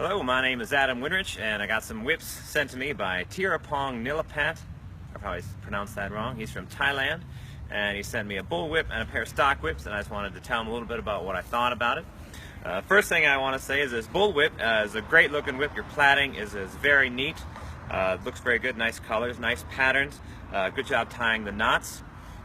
Hello, my name is Adam Winrich, and I got some whips sent to me by Tirapong Nilapat. I probably pronounced that wrong. He's from Thailand, and he sent me a bull whip and a pair of stock whips, and I just wanted to tell him a little bit about what I thought about it. First thing I want to say is this bull whip is a great looking whip. Your plaiting is very neat. Looks very good, nice colors, nice patterns. Good job tying the knots.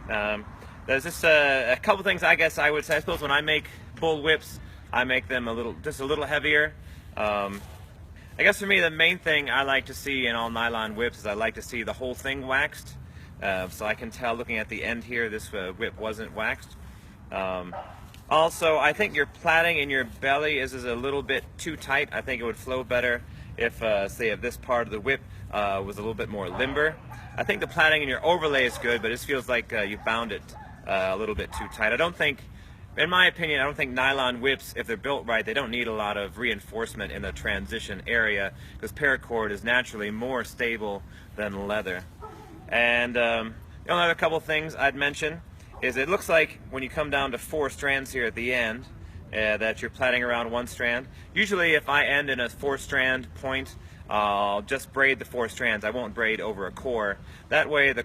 There's just a couple things I guess I would say. I suppose when I make bull whips, I make them just a little heavier. I guess for me the main thing I like to see in all nylon whips is I like to see the whole thing waxed. So I can tell looking at the end here this whip wasn't waxed. Also, I think your plaiting in your belly is a little bit too tight. I think it would flow better if, say, if this part of the whip was a little bit more limber. I think the plaiting in your overlay is good, but it just feels like you bound it a little bit too tight. In my opinion, I don't think nylon whips, if they're built right, they don't need a lot of reinforcement in the transition area because paracord is naturally more stable than leather. And the only other couple things I'd mention is it looks like when you come down to 4 strands here at the end that you're plaiting around 1 strand. Usually if I end in a 4-strand point, I'll just braid the 4 strands. I won't braid over a core. That way the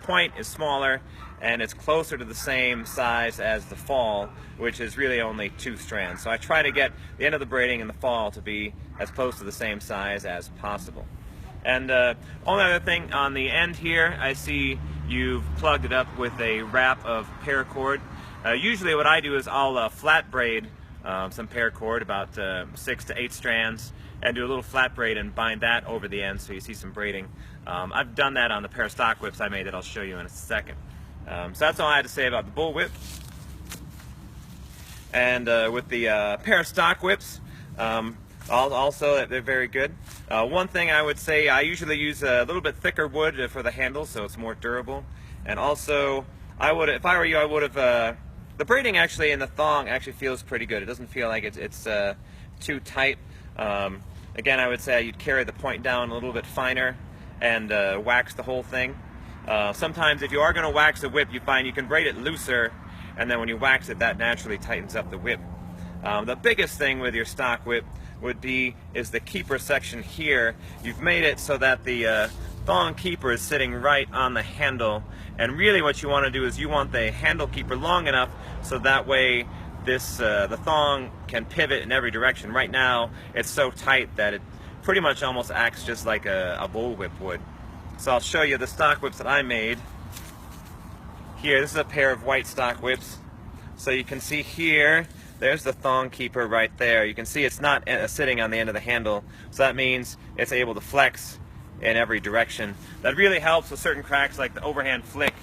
point is smaller and it's closer to the same size as the fall, which is really only 2 strands. So I try to get the end of the braiding and the fall to be as close to the same size as possible. And only other thing on the end here, I see you've plugged it up with a wrap of paracord. Usually what I do is I'll flat braid some paracord, about 6 to 8 strands, and do a little flat braid and bind that over the end so you see some braiding. I've done that on the pair of stock whips I made that I'll show you in a second. So that's all I had to say about the bull whip. And with the pair of stock whips, also they're very good. One thing I would say, I usually use a little bit thicker wood for the handle so it's more durable. And also, if I were you, I would have, the braiding actually in the thong actually feels pretty good. It doesn't feel like it's too tight. Again, I would say you'd carry the point down a little bit finer and wax the whole thing. Sometimes if you are going to wax a whip, you find you can braid it looser, and then when you wax it, that naturally tightens up the whip. The biggest thing with your stock whip is the keeper section here. You've made it so that the thong keeper is sitting right on the handle, and really what you want to do is you want the handle keeper long enough so that way the thong can pivot in every direction. Right now it's so tight that it pretty much almost acts just like a bull whip would. So I'll show you the stock whips that I made. Here, this is a pair of white stock whips. So you can see here, there's the thong keeper right there. You can see it's not sitting on the end of the handle, so that means it's able to flex in every direction. That really helps with certain cracks like the overhand flick.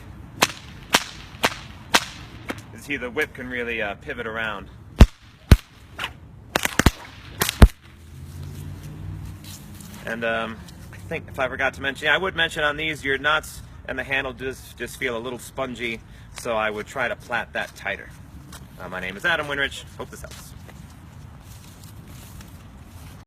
You see the whip can really pivot around. And I think if I forgot to mention, I would mention on these, your knots and the handle just feel a little spongy, so I would try to plait that tighter. My name is Adam Winrich. Hope this helps.